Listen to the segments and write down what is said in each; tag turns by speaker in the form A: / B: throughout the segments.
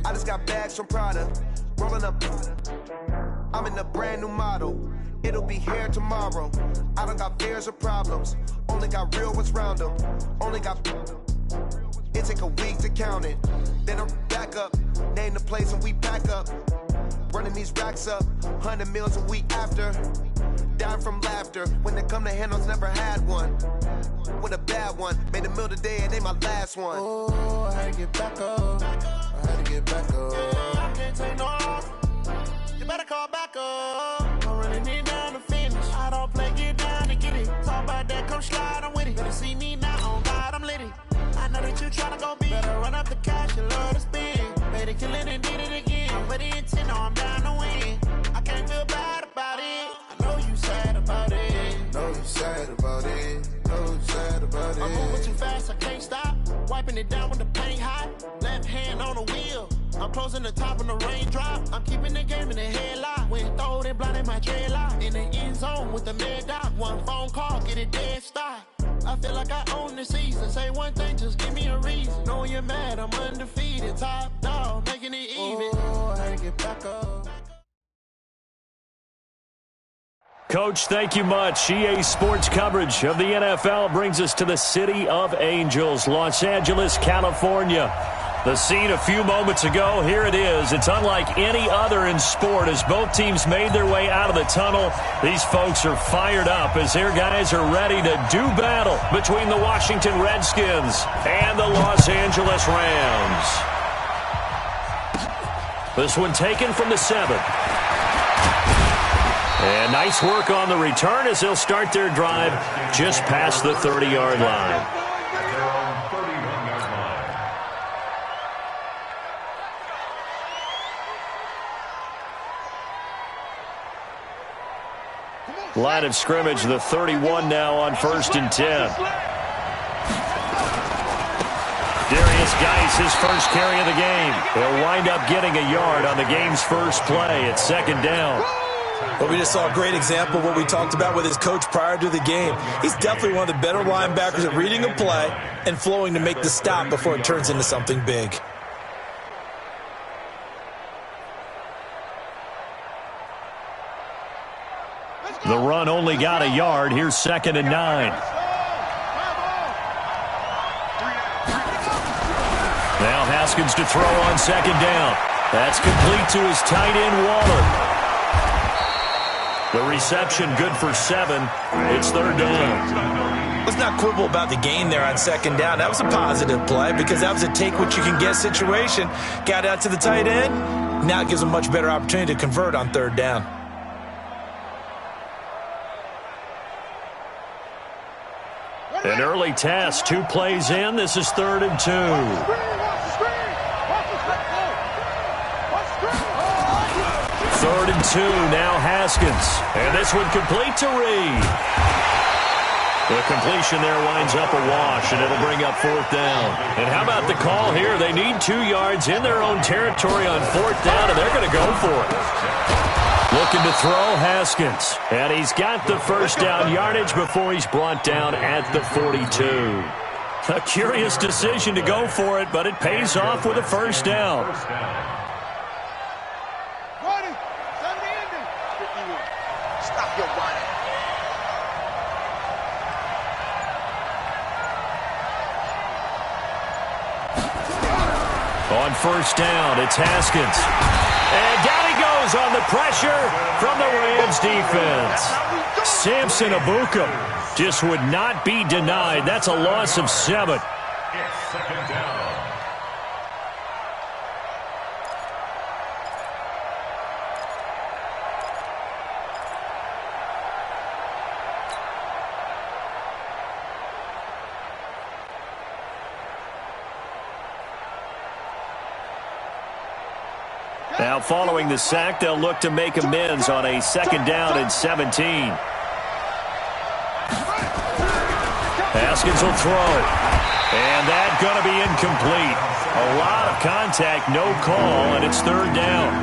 A: I just got bags from Prada, rolling up. I'm in a brand new model. It'll be here tomorrow. I don't got fears or problems. Only got real ones round them. Only got. It take a week to count it. Then I'm back up. Name the place and we pack up. Running these racks up. 100 meals a week after. Dying from laughter. When it come to handles, never had one. With a bad one. Made a meal today and ain't my last one.
B: Oh, I had to get back up. I had to get back up.
C: I can't take no off. You better call back up. I'm running it down to finish. I don't play, get down to get it. Talk about that, come slide, I'm with it. Better see me now, on God, I'm lit it. I know that you tryna go big. Better run up the cash and love to spend. Made it, kill it, and did it again. I'm with the intent, no, I'm down to win. I can't feel bad about it. I know you sad about it.
B: Know you sad about it. Know you sad about it.
C: I'm moving too fast, I can't stop. Wiping it down when the paint hot. Left hand on the wheel. I'm closing the top when the raindrop. I'm keeping the game in the headlock. When throwed and blinded my dreadlock. In the end zone with the mad dot. One phone call, get it dead stop. I feel like I own the season. Say one thing, just give me a reason. Knowing you're mad, I'm undefeated. Top dog, making it even.
B: Oh, I had to get back up.
D: Coach, thank you much. EA Sports coverage of the NFL brings us to the City of Angels, Los Angeles, California. The scene a few moments ago, here it is. It's unlike any other in sport as both teams made their way out of the tunnel. These folks are fired up as their guys are ready to do battle between the Washington Redskins and the Los Angeles Rams. This one taken from the 7. And nice work on the return as they'll start their drive just past the 30-yard line. Line of scrimmage, the 31 now on 1st and 10. Darius Geis, his first carry of the game. He'll wind up getting a yard on the game's first play at 2nd down.
E: But we just saw a great example of what we talked about with his coach prior to the game. He's definitely one of the better linebackers at reading a play and flowing to make the stop before it turns into something big.
D: The run only got a yard. Here's 2nd and 9. Now Haskins to throw on 2nd down. That's complete to his tight end, Waller. The reception good for 7. It's 3rd down.
E: Let's not quibble about the gain there on 2nd down. That was a positive play because that was a take-what-you-can-get situation. Got out to the tight end. Now it gives a much better opportunity to convert on 3rd down.
D: An early test, 2 plays in. This is 3rd and 2. 3rd and 2, now Haskins. And this one complete to Reed. The completion there winds up a wash, and it'll bring up 4th down. And how about the call here? They need 2 yards in their own territory on 4th down, and they're going to go for it. Looking to throw, Haskins. And he's got the first down yardage before he's brought down at the 42. A curious decision to go for it, but it pays off with a first down. On 1st down, it's Haskins. And down he goes on the pressure from the Rams defense. Samson Abuka just would not be denied. That's a loss of 7.
F: It's 2nd down.
D: Now following the sack, they'll look to make amends on a 2nd down and 17. Haskins will throw. And that's going to be incomplete. A lot of contact, no call, and it's 3rd down.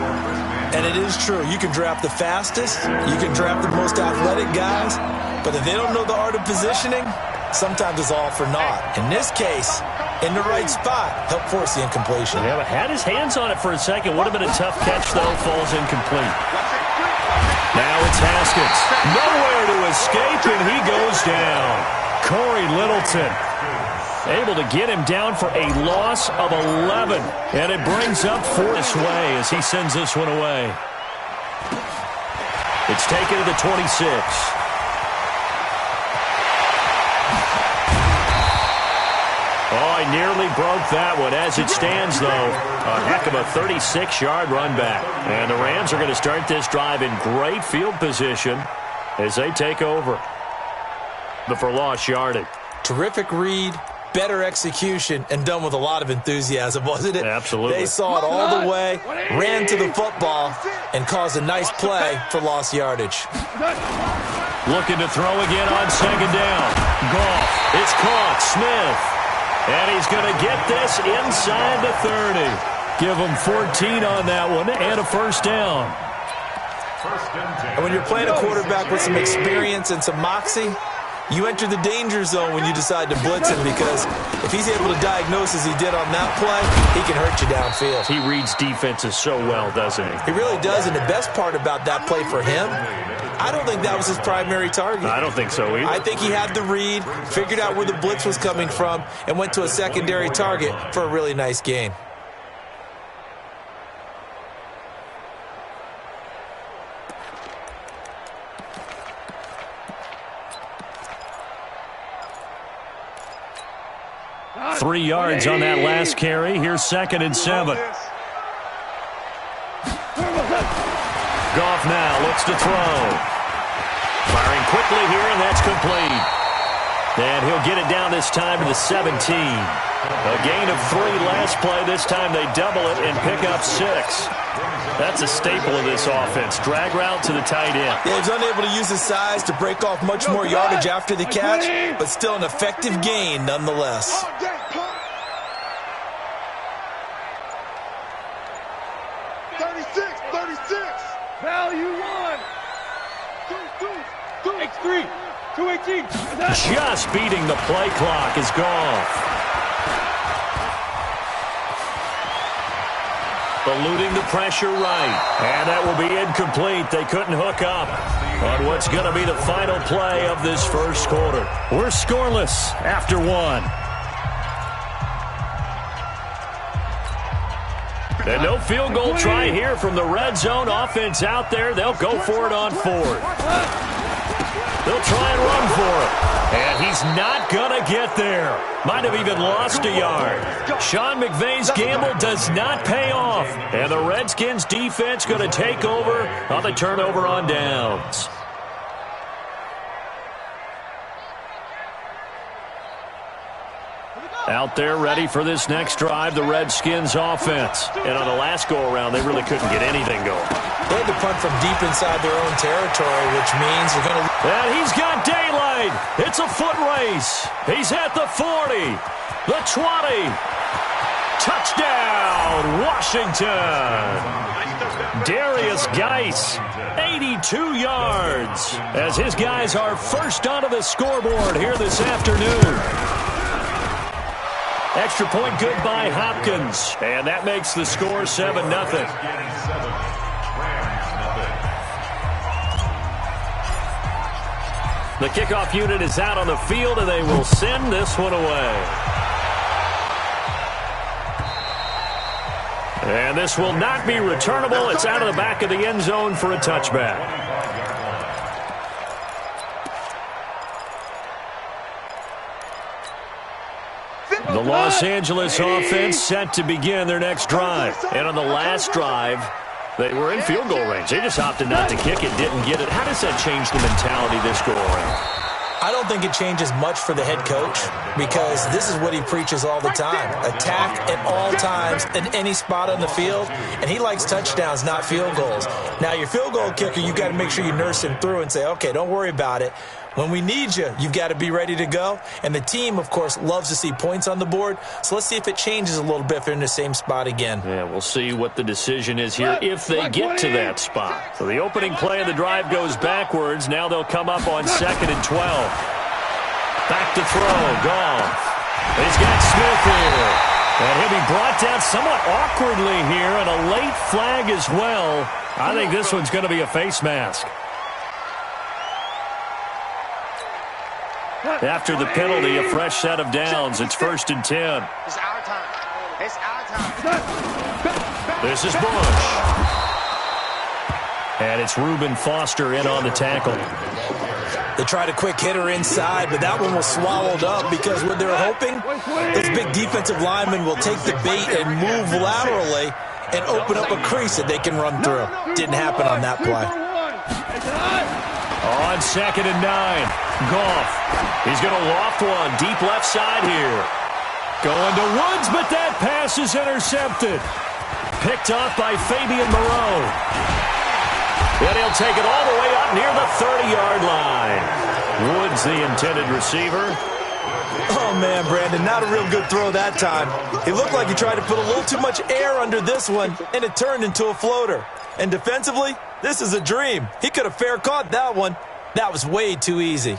E: And it is true. You can draft the fastest. You can draft the most athletic guys. But if they don't know the art of positioning, sometimes it's all for naught. In this case, in the right spot, helped force the incompletion.
D: Yeah, but had his hands on it for a second. Would have been a tough catch, though. Falls incomplete. Now it's Haskins. Nowhere to escape, and he goes down. Corey Littleton able to get him down for a loss of 11. And it brings up 4 this way as he sends this one away. It's taken to the 26. Oh, he nearly broke that one. As it stands, though, a heck of a 36-yard run back. And the Rams are going to start this drive in great field position as they take over the for-loss yardage.
E: Terrific read, better execution, and done with a lot of enthusiasm, wasn't it?
D: Absolutely.
E: They saw it all the way, ran to the football, and caused a nice play for lost yardage.
D: Looking to throw again on second down. Goff. It's caught. Smith. And he's going to get this inside the 30. Give him 14 on that one and a first down.
E: And when you're playing a quarterback with some experience and some moxie, you enter the danger zone when you decide to blitz him, because if he's able to diagnose as he did on that play, he can hurt you downfield.
D: He reads defenses so well, doesn't he?
E: He really does, and the best part about that play for him, I don't think that was his primary target.
D: I don't think so either.
E: I think he had the read, figured out where the blitz was coming from, and went to a secondary target for a really nice gain.
D: Three yards on that last carry. Here's 2nd and 7. Goff now looks to throw. Firing quickly here, and that's complete. And he'll get it down this time to the 17. A gain of 3 last play. This time they double it and pick up 6. That's a staple of this offense. Drag route to the tight end.
E: Yeah, he's unable to use his size to break off much more yardage after the catch, but still an effective gain nonetheless.
D: Just beating the play clock is Goff. Eluding the pressure right. And that will be incomplete. They couldn't hook up on what's going to be the final play of this first quarter. We're scoreless after 1. And no field goal try here from the red zone. Offense out there. They'll go for it on 4th. They'll try and run for it. And he's not going to get there. Might have even lost a yard. Sean McVay's gamble does not pay off. And the Redskins defense going to take over on the turnover on downs. Out there ready for this next drive, the Redskins offense. And on the last go-around, they really couldn't get anything going.
E: They had to punt from deep inside their own territory, which means they're going to...
D: And he's got daylight. It's a foot race. He's at the 40, the 20. Touchdown, Washington. Darius Geis, 82 yards, as his guys are first onto the scoreboard here this afternoon. Extra point good by Hopkins. And that makes the score 7-0. The kickoff unit is out on the field, and they will send this one away. And this will not be returnable. It's out of the back of the end zone for a touchback. The Los Angeles offense set to begin their next drive. And on the last drive, they were in field goal range. They just opted not to kick it, didn't get it. How does that change the mentality this go-around?
E: I don't think it changes much for the head coach, because this is what he preaches all the time. Attack at all times in any spot on the field, and he likes touchdowns, not field goals. Now, your field goal kicker, you've got to make sure you nurse him through and say, okay, don't worry about it. When we need you, you've got to be ready to go. And the team, of course, loves to see points on the board. So let's see if it changes a little bit if they're in the same spot again.
D: Yeah, we'll see what the decision is here if they get to that spot. So the opening play of the drive goes backwards. Now they'll come up on 2nd and 12. Back to throw. Goff. He's got Smith here. And he'll be brought down somewhat awkwardly here, and a late flag as well. I think this one's going to be a face mask. After the penalty, a fresh set of downs. It's 1st and 10.
C: It's our time. It's our time.
D: This is Bush. And it's Reuben Foster in on the tackle.
E: They tried a quick hitter inside, but that one was swallowed up because what they're hoping, those big defensive linemen will take the bait and move laterally and open up a crease that they can run through. Didn't happen on that play.
D: On 2nd and 9, Goff. He's going to loft one deep left side here. Going to Woods, but that pass is intercepted. Picked off by Fabian Moreau. And he'll take it all the way up near the 30-yard line. Woods, the intended receiver.
E: Oh, man, Brandon, not a real good throw that time. It looked like he tried to put a little too much air under this one, and it turned into a floater. And defensively, this is a dream. He could have fair caught that one. That was way too easy.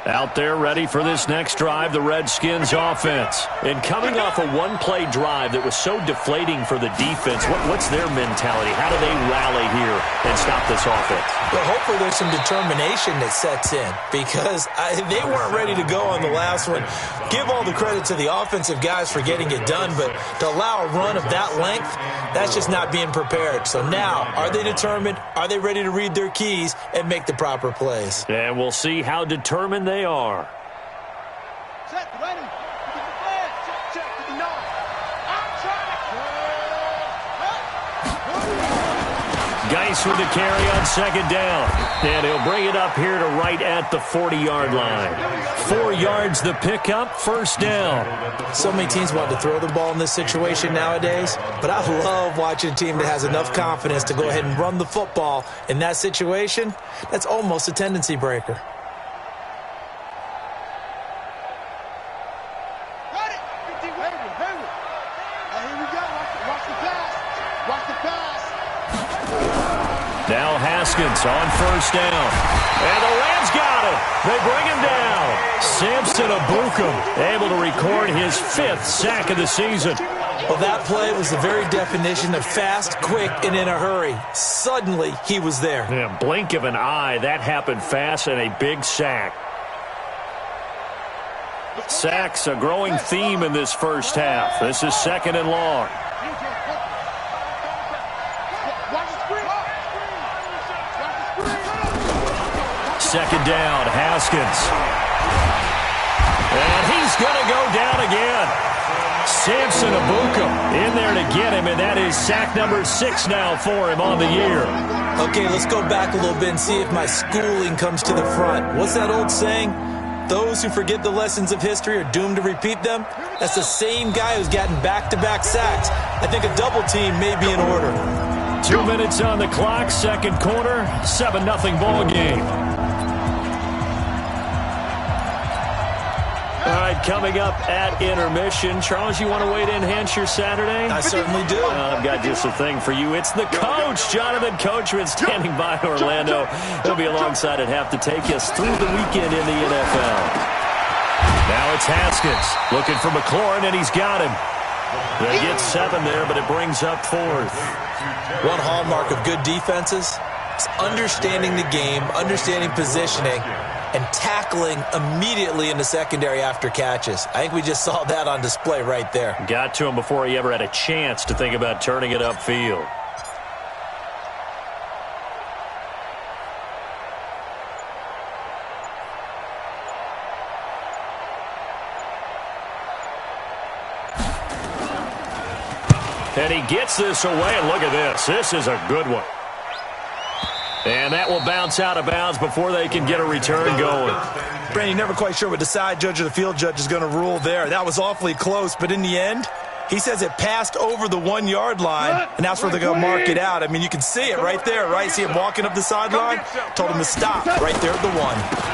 D: Out there ready for this next drive, the Redskins offense. And coming off a one-play drive that was so deflating for the defense, what's their mentality? How do they rally here and stop this offense?
E: Well, hopefully there's some determination that sets in because they weren't ready to go on the last one. Give all the credit to the offensive guys for getting it done, but to allow a run of that length, that's just not being prepared. So now, are they determined? Are they ready to read their keys and make the proper plays?
D: And we'll see how determined they are.
C: Set, ready. Check, to the 9.
D: Geis with the carry on 2nd down. And he'll bring it up here to right at the 40-yard line. 4 yards the pickup, 1st down.
E: So many teams want to throw the ball in this situation nowadays, but I love watching a team that has enough confidence to go ahead and run the football. In that situation, that's almost a tendency breaker.
D: Now Haskins on 1st down. And the Rams got him. They bring him down. Samson Abukum able to record his 5th sack of the season.
E: Well, that play was the very definition of fast, quick, and in a hurry. Suddenly, he was there.
D: Yeah, blink of an eye. That happened fast and a big sack. Sacks, a growing theme in this first half. This is 2nd and long. Second down, Haskins. And he's going to go down again. Samson Abukum in there to get him, and that is sack number 6 now for him on the year.
E: Okay, let's go back a little bit and see if my schooling comes to the front. What's that old saying? Those who forget the lessons of history are doomed to repeat them. That's the same guy who's gotten back-to-back sacks. I think a double team may be in order.
D: 2 minutes on the clock, 2nd quarter, 7-0 ball game. All right, coming up at intermission. Charles, you want to wait to enhance your Saturday?
E: I certainly do.
D: I've got just a thing for you. It's the coach, Jonathan Coachman, standing by in Orlando. He'll be alongside at half to take us through the weekend in the NFL. Now it's Haskins looking for McLaurin, and he's got him. They get 7 there, but it brings up 4th.
E: One hallmark of good defenses is understanding the game, understanding positioning, and tackling immediately in the secondary after catches. I think we just saw that on display right there.
D: Got to him before he ever had a chance to think about turning it upfield. And he gets this away, and look at this. This is a good one. And that will bounce out of bounds before they can get a return going.
E: Brandon, you're never quite sure what the side judge or the field judge is going to rule there. That was awfully close, but in the end, he says it passed over the 1-yard line, and that's where they're going to mark it out. I mean, you can see it right there, right? See him walking up the sideline? Told him to stop right there at the 1.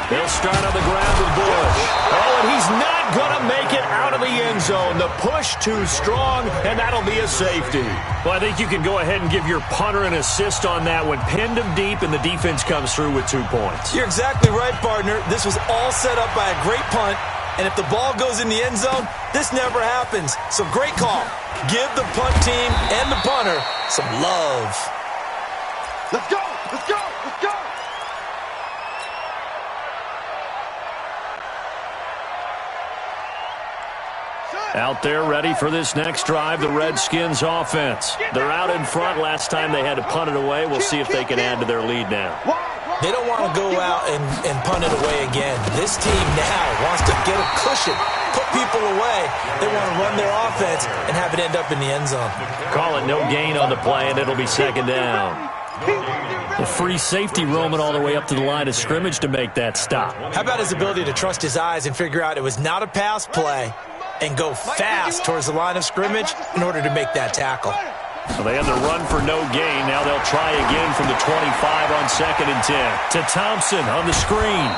D: They'll start on the ground with Bush. Oh, and he's not going to make it out of the end zone. The push too strong, and that'll be a safety. Well, I think you can go ahead and give your punter an assist on that one. Pinned him deep, and the defense comes through with 2 points.
E: You're exactly right, partner. This was all set up by a great punt And if the ball goes in the end zone, this never happens. So great call. Give the punt team and the punter some love.
C: Let's go! Let's go! Let's go!
D: Out there ready for this next drive, the Redskins offense. They're out in front. Last time they had to punt it away. We'll see if they can add to their lead now.
E: They don't want to go out and punt it away again. This team now wants to get a cushion, put people away. They want to run their offense and have it end up in the end zone.
D: Call it no gain on the play, and it'll be second down. The free safety roaming all the way up to the line of scrimmage to make that stop.
E: How about his ability to trust his eyes and figure out it was not a pass play and go fast towards the line of scrimmage in order to make that tackle.
D: So they had the run for no gain. Now they'll try again from the 25 on 2nd and 10. To Thompson on the screen.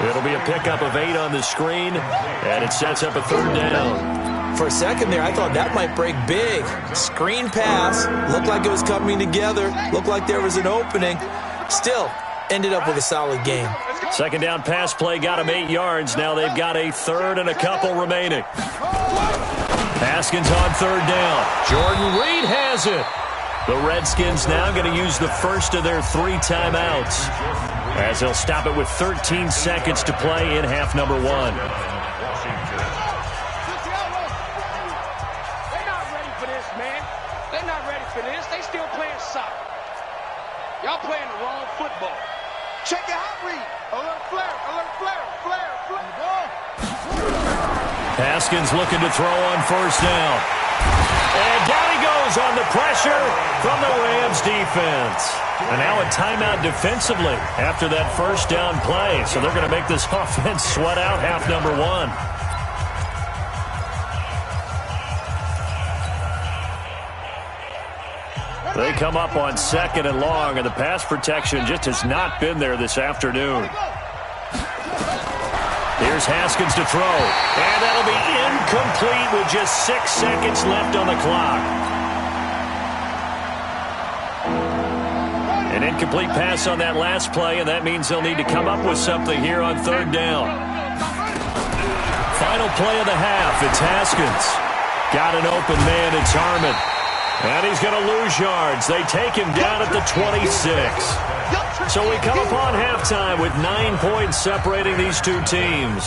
D: It'll be a pickup of 8 on the screen, and it sets up a 3rd down.
E: For a second there, I thought that might break big. Screen pass. Looked like it was coming together. Looked like there was an opening. Still, ended up with a solid game.
D: 2nd down pass play got them 8 yards. Now they've got a 3rd and a couple remaining. Haskins on 3rd down. Jordan Reed has it. The Redskins now going to use the first of their 3 timeouts, as they'll stop it with 13 seconds to play in half number 1.
C: They're not ready for this, man. They're not ready for this. They still playing soccer. Y'all playing the wrong football. Check your hot read. Alert flare, alert flare, flare, flare.
D: Haskins looking to throw on 1st down. And down he goes on the pressure from the Rams defense. And now a timeout defensively after that 1st down play. So they're going to make this offense sweat out half number 1. They come up on 2nd and long, and the pass protection just has not been there this afternoon. Here's Haskins to throw, and that'll be incomplete with just 6 seconds left on the clock. An incomplete pass on that last play, and that means they'll need to come up with something here on 3rd down. Final play of the half, it's Haskins. Got an open man, it's Harmon. And he's going to lose yards. They take him down at the 26. So we come upon halftime with 9 points separating these two teams.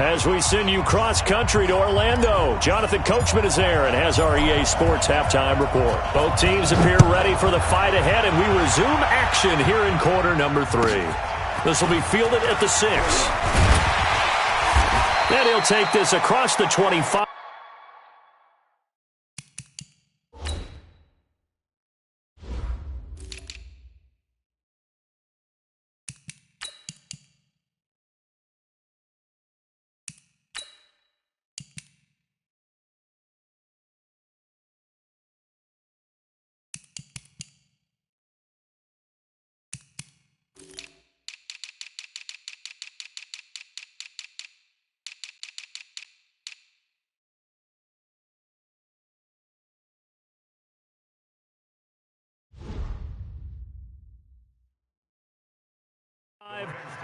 D: As we send you cross-country to Orlando, Jonathan Coachman is there and has our EA Sports halftime report. Both teams appear ready for the fight ahead, and we resume action here in quarter number 3. This will be fielded at the 6. And he'll take this across the 25.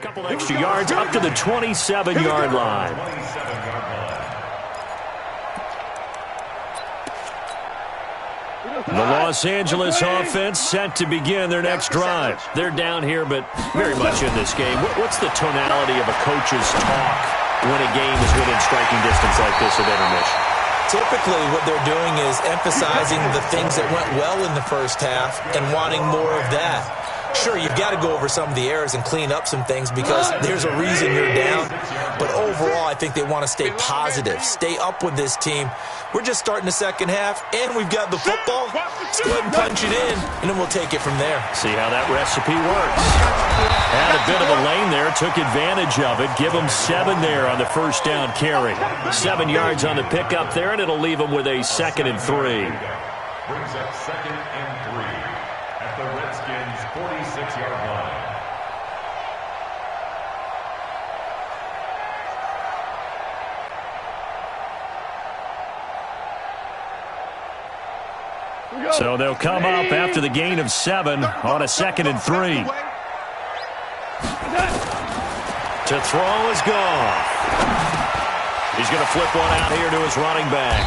D: Couple extra yards up to the 27-yard line. The Los Angeles offense set to begin their next drive. They're down here, but very much in this game. What's the tonality of a coach's talk when a game is within striking distance like this at intermission?
E: Typically, what they're doing is emphasizing the things that went well in the first half and wanting more of that. Sure, you've got to go over some of the errors and clean up some things because there's a reason you're down. But overall, I think they want to stay positive, stay up with this team. We're just starting the second half, and we've got the football. Let's go ahead and punch it in, and then we'll take it from there.
D: See how that recipe works. Had a bit of a lane there, took advantage of it. Give them 7 there on the 1st down carry. 7 yards on the pickup there, and it'll leave them with a 2nd and 3.
F: Brings up 2nd and 3 at the Redskins' 46-yard line.
D: So they'll come up after the gain of 7 on a 2nd and 3. To throw is Goff. He's going to flip one out here to his running back.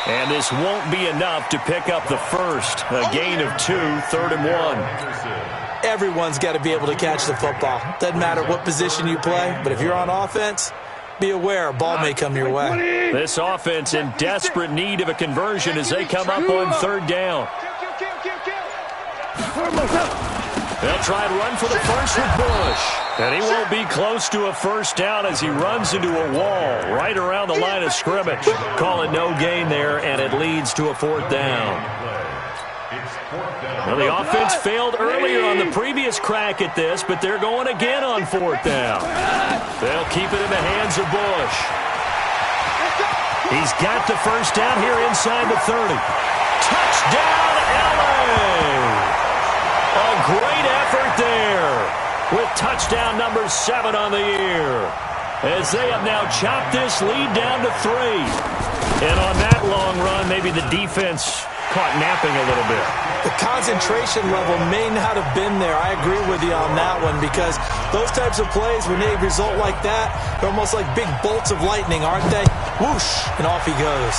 D: And this won't be enough to pick up the first. A gain of 2, 3rd and 1.
E: Everyone's got to be able to catch the football. Doesn't matter what position you play, but if you're on offense, be aware a ball may come your way.
D: This offense in desperate need of a conversion as they come up on 3rd down. They'll try and run for the first with Bush. And he won't be close to a first down as he runs into a wall right around the line of scrimmage. Call it no gain there, and it leads to a 4th down. Well, the offense failed earlier on the previous crack at this, but they're going again on 4th down. They'll keep it in the hands of Bush. He's got the first down here inside the 30. Touchdown, LA! A great effort there with touchdown number 7 on the year, as they have now chopped this lead down to 3. And on that long run, maybe the defense caught napping a little bit.
E: The concentration level may not have been there. I agree with you on that one, because those types of plays, when they result like that, they're almost like big bolts of lightning, aren't they? Whoosh, and off he goes.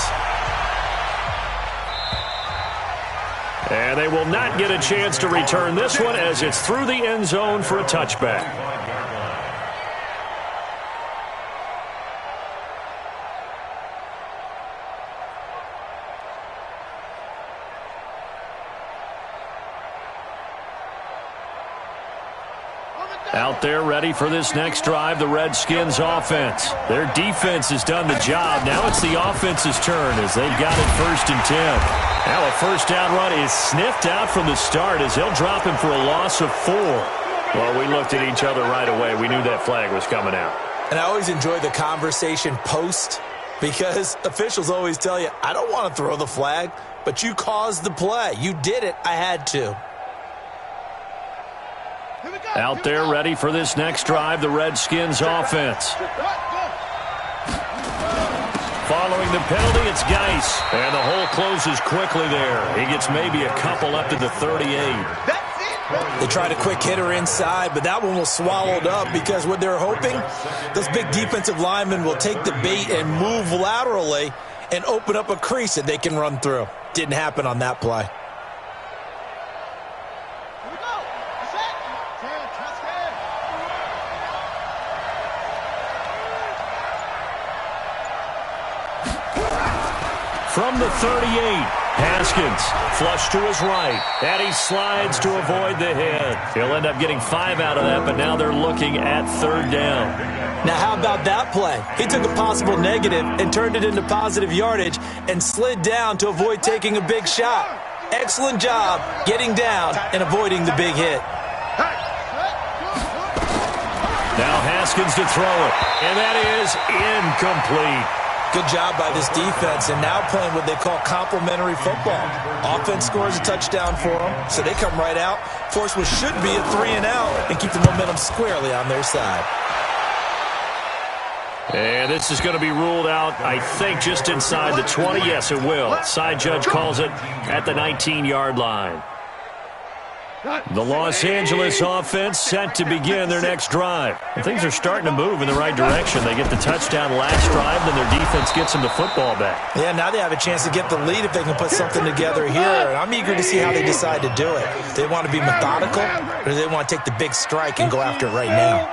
D: And they will not get a chance to return this one as it's through the end zone for a touchback. Out there ready for this next drive, the Redskins offense. Their defense has done the job. Now it's the offense's turn as they've got it 1st and 10. Now a first down run is sniffed out from the start as they'll drop him for a loss of 4. Well, we looked at each other right away. We knew that flag was coming out.
E: And I always enjoy the conversation post, because officials always tell you, I don't want to throw the flag, but you caused the play. You did it. I had to.
D: Out there ready for this next drive, the Redskins offense. Following the penalty, it's Geis. And the hole closes quickly there. He gets maybe a couple up to the 38.
E: They tried a quick hitter inside, but that one was swallowed up, because what they're hoping, those big defensive linemen will take the bait and move laterally and open up a crease that they can run through. Didn't happen on that play.
D: From the 38, Haskins flush to his right, and he slides to avoid the hit. He'll end up getting 5 out of that, but now they're looking at 3rd down.
E: Now, how about that play? He took a possible negative and turned it into positive yardage and slid down to avoid taking a big shot. Excellent job getting down and avoiding the big hit.
D: Now Haskins to throw it, and that is incomplete.
E: Good job by this defense, and now playing what they call complementary football. Offense scores a touchdown for them, so they come right out, force what should be a 3 and out, and keep the momentum squarely on their side.
D: And this is going to be ruled out, I think, just inside the 20. Yes, it will. Side judge calls it at the 19-yard line. The Los Angeles offense set to begin their next drive. And things are starting to move in the right direction. They get the touchdown last drive, then their defense gets them the football back.
E: Yeah, now they have a chance to get the lead if they can put something together here. And I'm eager to see how they decide to do it. Do they want to be methodical, or do they want to take the big strike and go after it right now?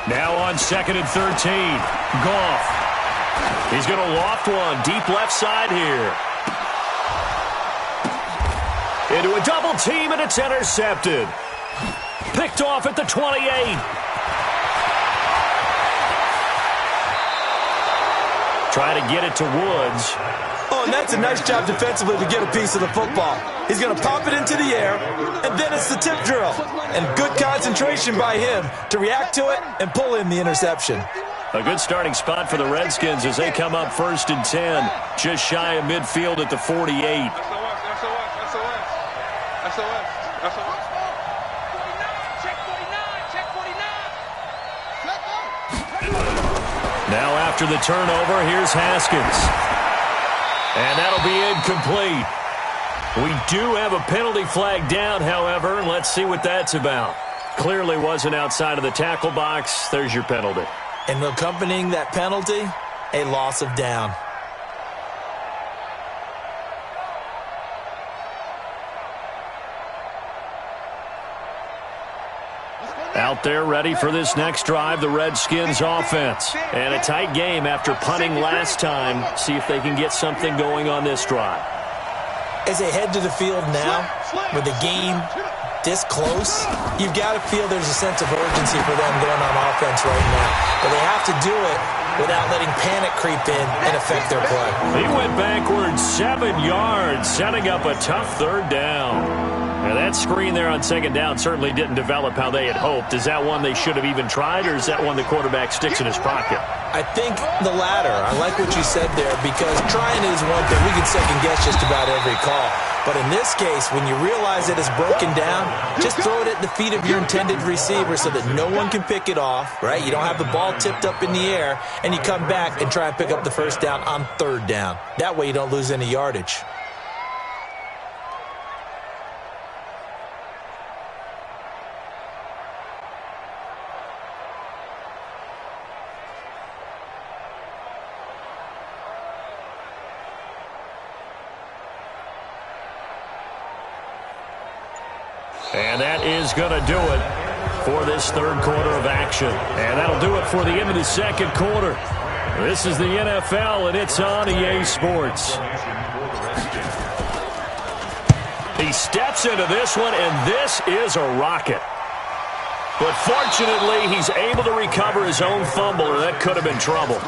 D: Now on 2nd and 13, Goff. He's going to loft one deep left side here. Into a double team, and it's intercepted. Picked off at the 28. Try to get it to Woods.
E: Oh, and that's a nice job defensively to get a piece of the football. He's going to pop it into the air, and then it's the tip drill. And good concentration by him to react to it and pull in the interception.
D: A good starting spot for the Redskins as they come up 1st and 10, just shy of midfield at the 48. Now after the turnover, here's Haskins. And that'll be incomplete. We do have a penalty flag down, however, and let's see what that's about. clearly wasn't outside of the tackle box. There's your penalty.
E: And accompanying that penalty, a loss of down.
D: Out there ready for this next drive, the Redskins offense. And a tight game after punting last time. See if they can get something going on this drive.
E: As they head to the field now, with the game this close, you've got to feel there's a sense of urgency for them going on offense right now. But they have to do it without letting panic creep in and affect their play.
D: He went backwards 7 yards, setting up a tough third down. Now that screen there on second down certainly didn't develop how they had hoped. Is that one they should have even tried, or is that one the quarterback sticks in his pocket?
E: I think the latter. I like what you said there, because trying is one thing. We can second guess just about every call. But in this case, when you realize that it's broken down, just throw it at the feet of your intended receiver so that no one can pick it off, right? You don't have the ball tipped up in the air, and you come back and try and pick up the first down on third down. That way you don't lose any yardage.
D: And that is going to do it for this third quarter of action. And that'll do it for the end of the second quarter. This is the NFL, and it's on EA Sports. He steps into this one, and this is a rocket. But fortunately, he's able to recover his own fumble, or that could have been trouble.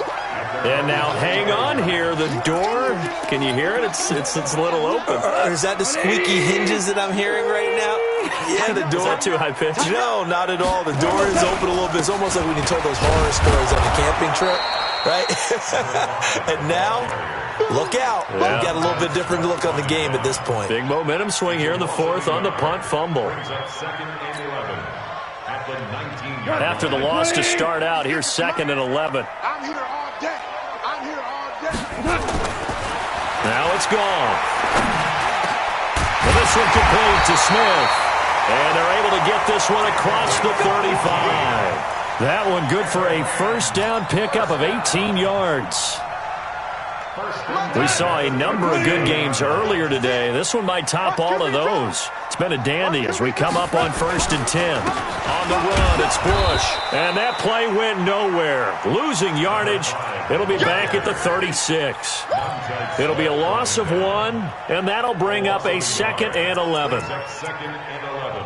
D: And now, hang on here. The door, can you hear it? It's a little open.
E: Is that the squeaky hinges that I'm hearing right now? Yeah, the door.
D: Is that too high pitched?
E: No, not at all. The door is open a little bit. It's almost like when you told those horror stories on the camping trip, right? And now, look out.
D: Yeah.
E: We've got a little bit different look on the game at this point.
D: Big momentum swing here in the fourth on the punt fumble. After the loss to start out, here's 2nd and 11.
C: I'm here all day. I'm here all day.
D: Now it's gone. Well, this one complete to Smith. And they're able to get this one across the 35. That one good for a first down pickup of 18 yards. We saw a number of good games earlier today. This one might top all of those. It's been a dandy as we come up on 1st and 10. On the run, it's Bush. And that play went nowhere. Losing yardage. It'll be back at the 36. It'll be a loss of 1, and that'll bring up a 2nd and 11.
F: 2nd and 11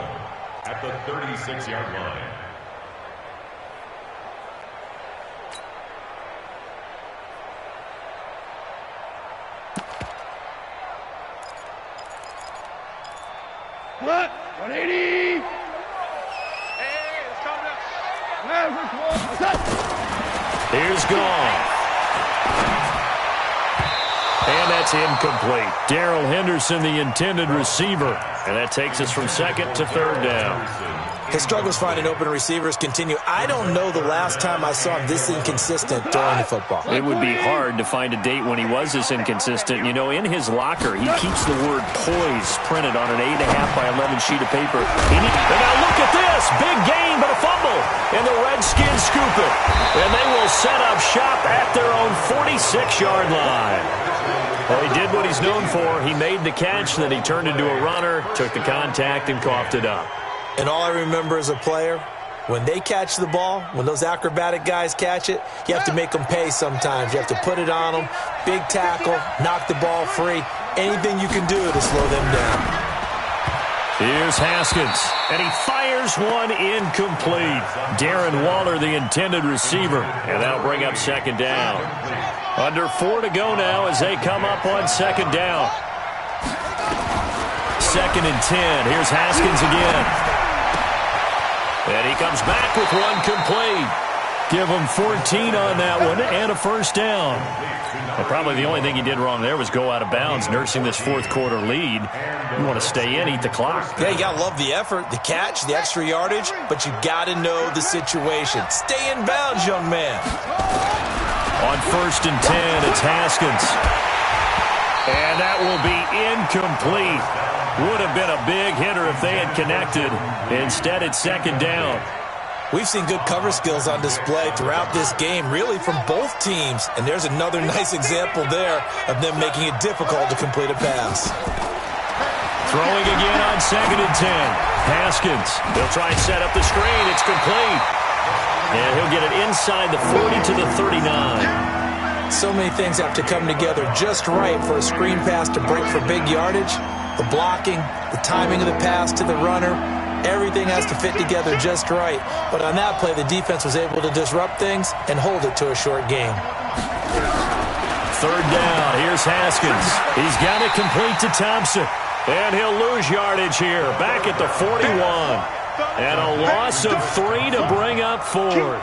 F: at the 36-yard line.
C: What? 180. Hey, it's coming up.
D: Here's gone. And that's incomplete. Darrell Henderson, the intended receiver. And that takes us from 2nd to 3rd down.
E: His struggles finding open receivers continue. I don't know the last time I saw him this inconsistent throwing the football.
D: It would be hard to find a date when he was this inconsistent. You know, in his locker, he keeps the word poise printed on an 8.5 by 11 sheet of paper. And now look at this. Big gain, but a fumble. And the Redskins scoop it. And they will set up shop at their own 46-yard line. Well, he did what he's known for. He made the catch, then he turned into a runner, took the contact, and coughed it up.
E: And all I remember as a player, when they catch the ball, when those acrobatic guys catch it, you have to make them pay sometimes. You have to put it on them, big tackle, knock the ball free, anything you can do to slow them down.
D: Here's Haskins, and he fires one incomplete. Darren Waller, the intended receiver, and that'll bring up 2nd down. Under 4 to go now as they come up on 2nd down. 2nd and 10. Here's Haskins again. And he comes back with one complete. Give him 14 on that one and a first down. Well, probably the only thing he did wrong there was go out of bounds, nursing this fourth quarter lead. You want to stay in, eat the clock.
E: Yeah, you got to love the effort, the catch, the extra yardage, but you got to know the situation. Stay in bounds, young man.
D: On 1st and 10, it's Haskins. And that will be incomplete. Would have been a big hitter if they had connected. Instead, it's second down.
E: We've seen good cover skills on display throughout this game, really from both teams. And there's another nice example there of them making it difficult to complete a pass.
D: Throwing again on 2nd and 10. Haskins. He'll try and set up the screen. It's complete. And he'll get it inside the 40 to the 39.
E: So many things have to come together just right for a screen pass to break for big yardage. The blocking, the timing of the pass to the runner, everything has to fit together just right. But on that play, the defense was able to disrupt things and hold it to a short game.
D: 3rd down. Here's Haskins. He's got it complete to Thompson. And he'll lose yardage here. Back at the 41. And a loss of 3 to bring up 4th.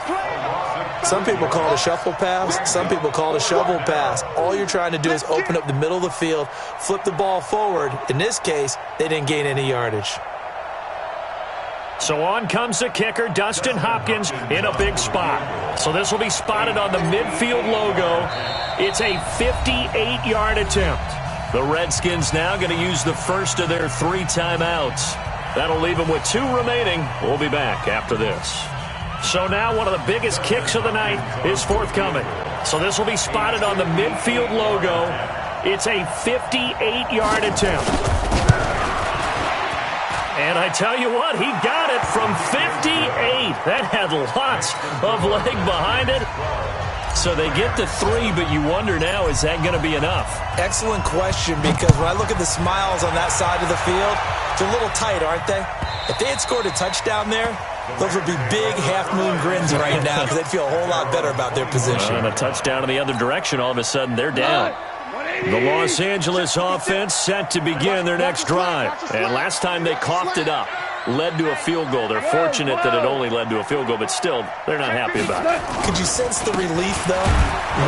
E: Some people call it a shuffle pass. Some people call it a shovel pass. All you're trying to do is open up the middle of the field, flip the ball forward. In this case, they didn't gain any yardage.
D: So on comes the kicker, Dustin Hopkins, in a big spot. So this will be spotted on the midfield logo. It's a 58-yard attempt. The Redskins now going to use the first of their 3 timeouts. That'll leave them with 2 remaining. We'll be back after this. So now one of the biggest kicks of the night is forthcoming. So this will be spotted on the midfield logo. It's a 58-yard attempt. And I tell you what, he got it from 58. That had lots of leg behind it. So they get to 3, but you wonder now, is that going to be enough?
E: Excellent question, because when I look at the smiles on that side of the field, they're a little tight, aren't they? If they had scored a touchdown there, those would be big half-moon grins right now because they'd feel a whole lot better about their position.
D: And a touchdown in the other direction, all of a sudden they're down. The Los Angeles offense set to begin their next drive. And last time they coughed it up, led to a field goal. They're fortunate that it only led to a field goal, but still, they're not happy about it.
E: Could you sense the relief, though,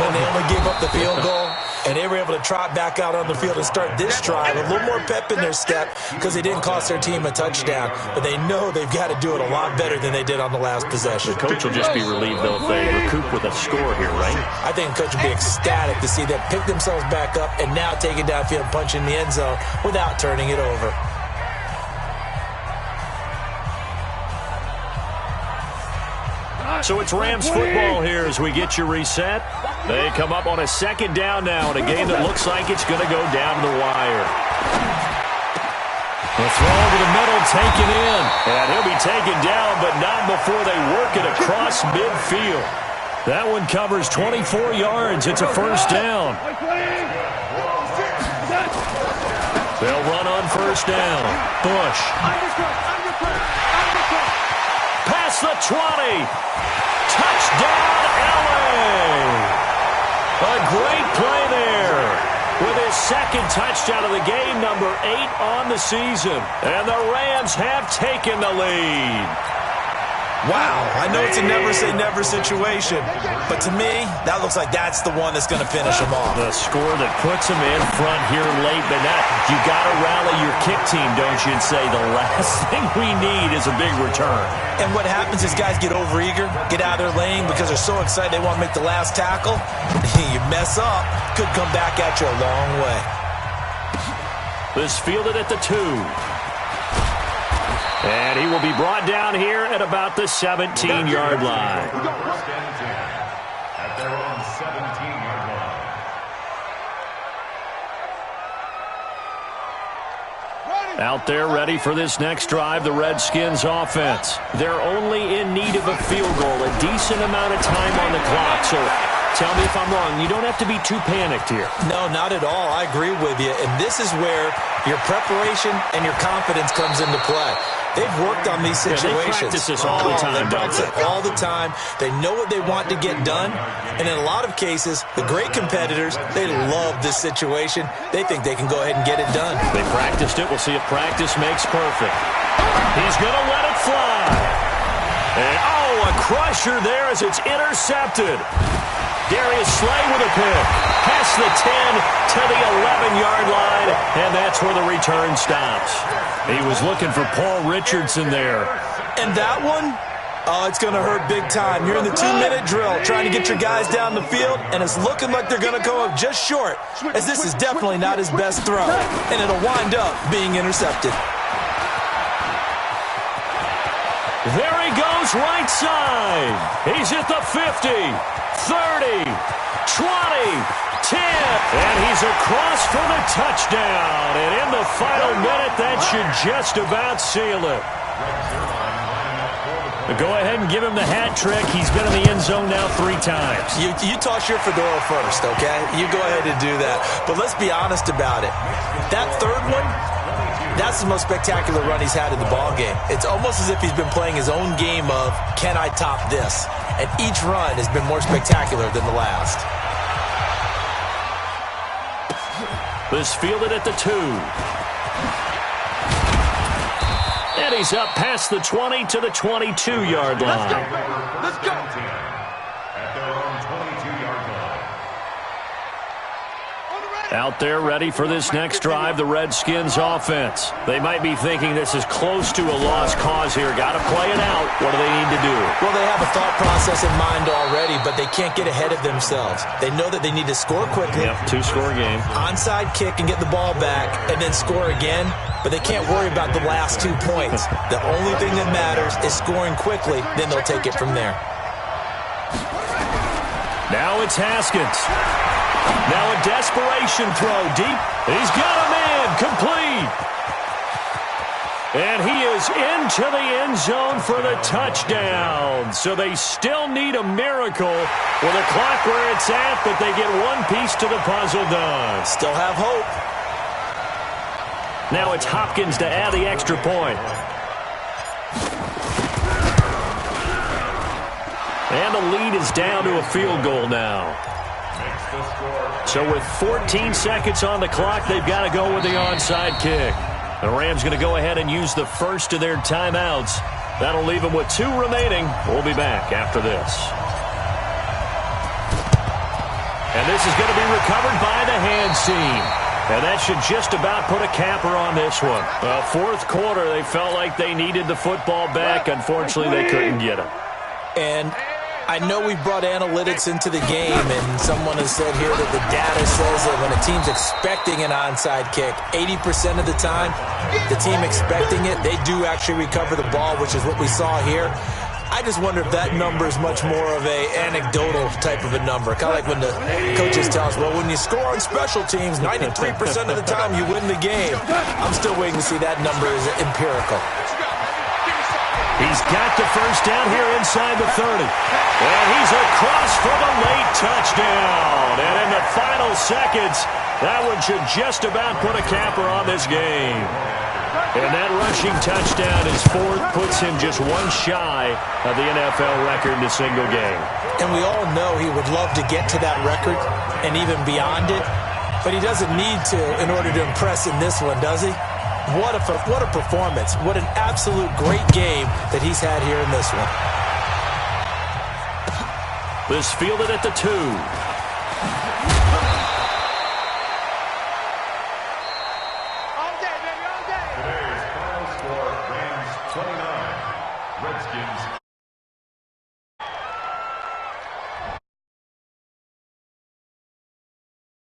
E: when they only gave up the field goal? And they were able to trot back out on the field and start this drive. A little more pep in their step because they didn't cost their team a touchdown. But they know they've got to do it a lot better than they did on the last possession.
D: The coach will just be relieved, though, if they recoup with a score here, right?
E: I think the coach will be ecstatic to see them pick themselves back up and now take it downfield and punch in the end zone without turning it over.
D: So it's Rams football here as we get you reset. They come up on a 2nd down now in a game that looks like it's going to go down to the wire. The throw over the middle, taken in. And he'll be taken down, but not before they work it across midfield. That one covers 24 yards. It's a 1st down. They'll run on 1st down. Bush. Past the 20. Touchdown, LA! A great play there with his 2nd touchdown of the game, number 8 on the season. And the Rams have taken the lead.
E: Wow, I know it's a never-say-never situation, but to me, that looks like that's the one that's going to finish them off.
D: The score that puts them in front here late, but now you got to rally your kick team, don't you, and say the last thing we need is a big return.
E: And what happens is guys get overeager, get out of their lane because they're so excited they want to make the last tackle. You mess up, could come back at you a long way.
D: This fielded at the 2. And he will be brought down here at about the 17-yard line.
F: At their own 17-yard line.
D: Out there ready for this next drive, the Redskins offense. They're only in need of a field goal, a decent amount of time on the clock. So tell me if I'm wrong. You don't have to be too panicked here.
E: No, not at all. I agree with you. And this is where your preparation and your confidence comes into play. They've worked on these situations.
D: They practice this all the time,
E: They practice it all the time. They know what they want to get done. And in a lot of cases, the great competitors, they love this situation. They think they can go ahead and get it done.
D: They practiced it. We'll see if practice makes perfect. He's going to let it fly. And, a crusher there as it's intercepted. Darius Slay with a pick. Past the 10 to the 11-yard line, and that's where the return stops. He was looking for Paul Richardson there.
E: And that one, Oh, it's going to hurt big time. You're in the 2-minute drill trying to get your guys down the field, and it's looking like they're going to come up just short, as this is definitely not his best throw, and it'll wind up being intercepted.
D: There he goes right side. He's at the 50, 30, 20, 10, and he's across for the touchdown. And in the final minute, that should just about seal it. Go ahead and give him the hat trick. He's been in the end zone now 3 times.
E: You toss your fedora first, okay? You go ahead and do that. But let's be honest about it. That third one, that's the most spectacular run he's had in the ballgame. It's almost as if he's been playing his own game of, can I top this? And each run has been more spectacular than the last.
D: This fielded at the 2. And he's up past the 20 to the 22-yard line.
F: Let's go. At their own 22-yard line.
D: Out there ready for this next drive, the Redskins offense. They might be thinking this is close to a lost cause here. Got to play it out. What do they need to do?
E: Well, they have a thought process in mind already, but they can't get ahead of themselves. They know that they need to score quickly.
D: Yep, 2-score game.
E: Onside kick and get the ball back, and then score again. But they can't worry about the last 2 points. The only thing that matters is scoring quickly. Then they'll take it from there.
D: Now it's Haskins. Now a desperation throw deep. He's got a man complete. And he is into the end zone for the touchdown. So they still need a miracle with a clock where it's at, but they get one piece to the puzzle done.
E: Still have hope.
D: Now it's Hopkins to add the extra point. And the lead is down to a field goal now. So with 14 seconds on the clock, they've got to go with the onside kick. The Rams going to go ahead and use the first of their timeouts. That'll leave them with 2 remaining. We'll be back after this. And this is going to be recovered by the hands team. And that should just about put a capper on this one. Well, fourth quarter, they felt like they needed the football back. Unfortunately, they couldn't get it.
E: And I know we brought analytics into the game, and someone has said here that the data says that when a team's expecting an onside kick, 80% of the time, the team expecting it, they do actually recover the ball, which is what we saw here. I just wonder if that number is much more of a anecdotal type of a number. Kind of like when the coaches tell us, well, when you score on special teams, 93% of the time you win the game. I'm still waiting to see that number is empirical.
D: He's got the first down here inside the 30. And he's across for the late touchdown. And in the final seconds, that one should just about put a capper on this game. And that rushing touchdown, his 4th, puts him just one shy of the NFL record in a single game.
E: And we all know he would love to get to that record and even beyond it, but he doesn't need to in order to impress in this one, does he? What a performance. What an absolute great game that he's had here in this one.
D: This fielded at the 2.
F: Today's final score, Rams 29, Redskins